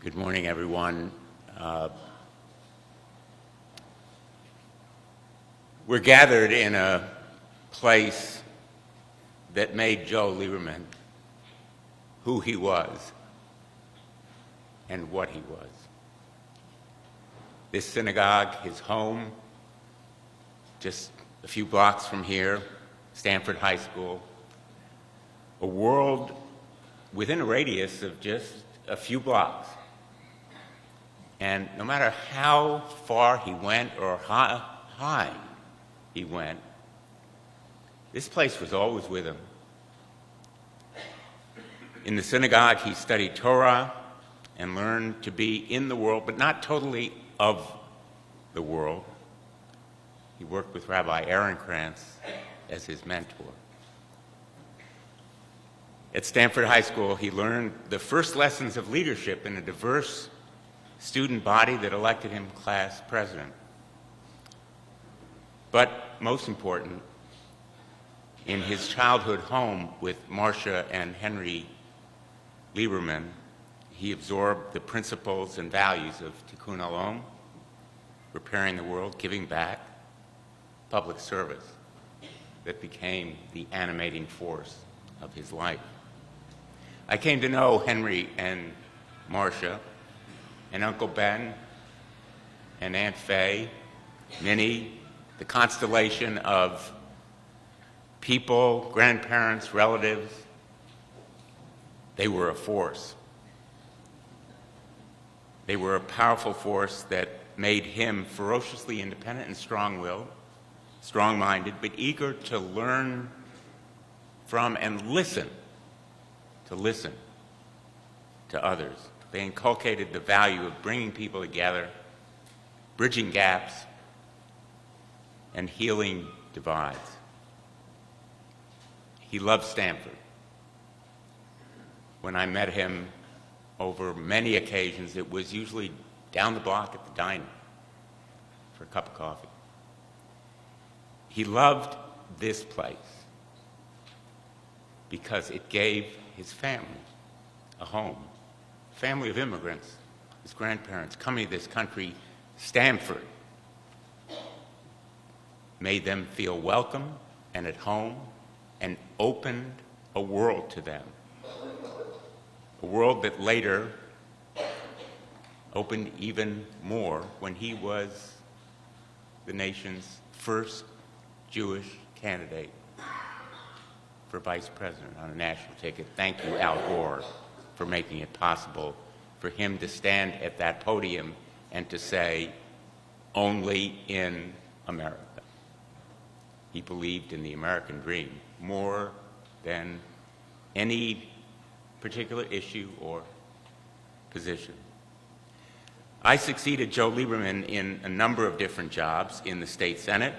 Good morning, everyone. We're gathered in a place that made Joe Lieberman who he was and what he was. This synagogue, his home, just a few blocks from here, Stanford High School, a world within a radius of just a few blocks. And no matter how far he went or how high he went, this place was always with him. In the synagogue, he studied Torah and learned to be in the world, but not totally of the world. He worked with Rabbi Aaron Krantz as his mentor. At Stanford High School, he learned the first lessons of leadership in a diverse student body that elected him class president. But most important, in his childhood home with Marcia and Henry Lieberman, he absorbed the principles and values of Tikkun Olam, repairing the world, giving back, public service, that became the animating force of his life. I came to know Henry and Marcia and Uncle Ben and Aunt Faye, Minnie, the constellation of people, grandparents, relatives. They were a force. They were a powerful force that made him ferociously independent and strong-willed, strong-minded, but eager to learn from and listen to others. They inculcated the value of bringing people together, bridging gaps, and healing divides. He loved Stanford. When I met him over many occasions, it was usually down the block at the diner for a cup of coffee. He loved this place because it gave his family a home, a family of immigrants, his grandparents coming to this country. Stanford made them feel welcome and at home and opened a world to them, a world that later opened even more when he was the nation's first Jewish candidate for vice president on a national ticket. Thank you, Al Gore, for making it possible for him to stand at that podium and to say, only in America. He believed in the American dream more than any particular issue or position. I succeeded Joe Lieberman in a number of different jobs in the state Senate,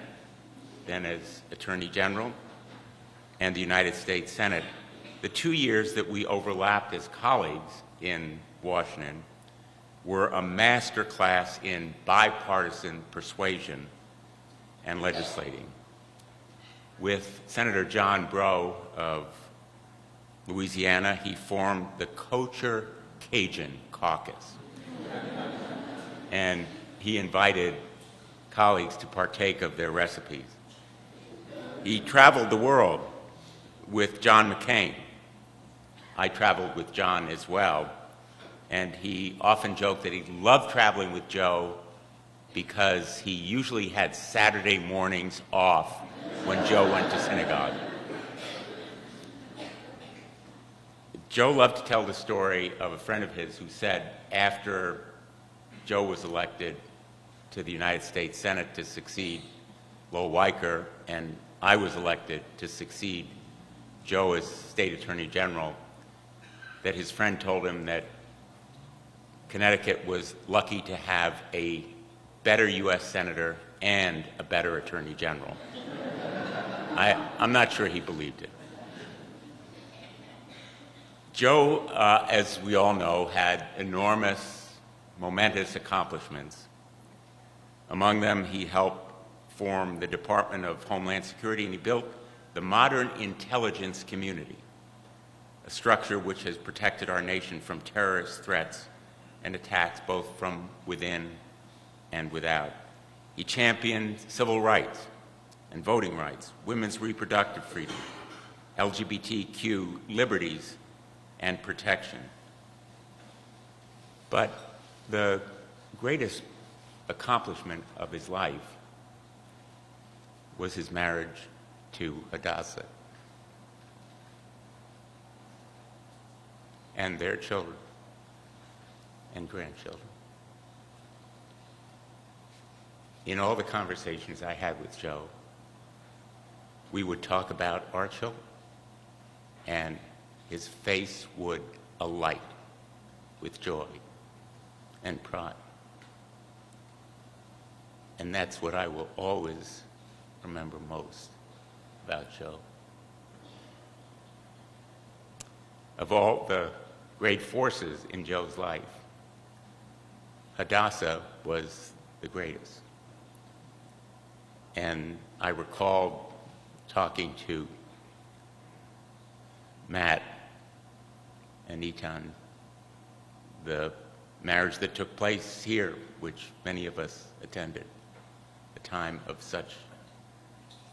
then as Attorney General, and the United States Senate. The 2 years that we overlapped as colleagues in Washington were a master class in bipartisan persuasion and legislating. With Senator John Breaux of Louisiana, he formed the Kosher Cajun Caucus. And he invited colleagues to partake of their recipes. He traveled the world with John McCain. I traveled with John as well, and he often joked that he loved traveling with Joe because he usually had Saturday mornings off when Joe went to synagogue. Joe loved to tell the story of a friend of his who said after Joe was elected to the United States Senate to succeed Lowell Weicker, and I was elected to succeed Joe as State Attorney General, that his friend told him that Connecticut was lucky to have a better U.S. Senator and a better Attorney General. I'm not sure he believed it. Joe, as we all know, had enormous, momentous accomplishments. Among them, he helped form the Department of Homeland Security, and he built the modern intelligence community, a structure which has protected our nation from terrorist threats and attacks both from within and without. He championed civil rights and voting rights, women's reproductive freedom, LGBTQ liberties and protection. But the greatest accomplishment of his life was his marriage to Hadassah and their children and grandchildren. In all the conversations I had with Joe, we would talk about our children, and his face would alight with joy and pride. And that's what I will always remember most about Joe. Of all the great forces in Joe's life, Hadassah was the greatest. And I recall talking to Matt and D-Conn, the marriage that took place here, which many of us attended, a time of such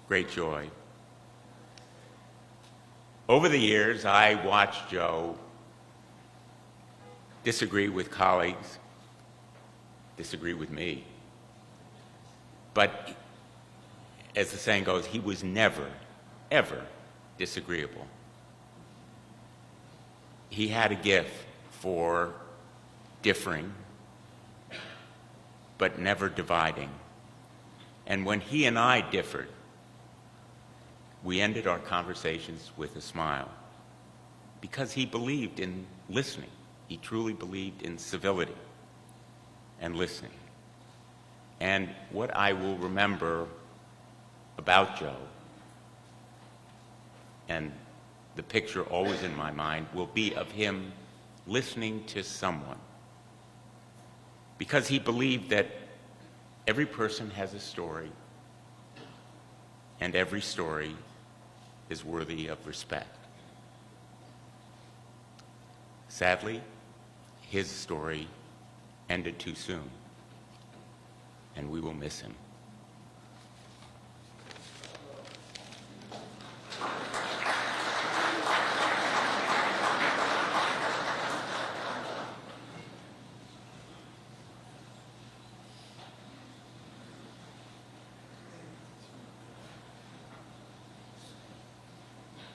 great joy. Over the years, I watched Joe disagree with colleagues, disagree with me. But as the saying goes, he was never, ever disagreeable. He had a gift for differing, but never dividing. And when he and I differed, we ended our conversations with a smile, because he believed in listening. He truly believed in civility and listening. And what I will remember about Joe, and the picture always in my mind, will be of him listening to someone, because he believed that every person has a story, and every story is worthy of respect. Sadly, his story ended too soon, and we will miss him.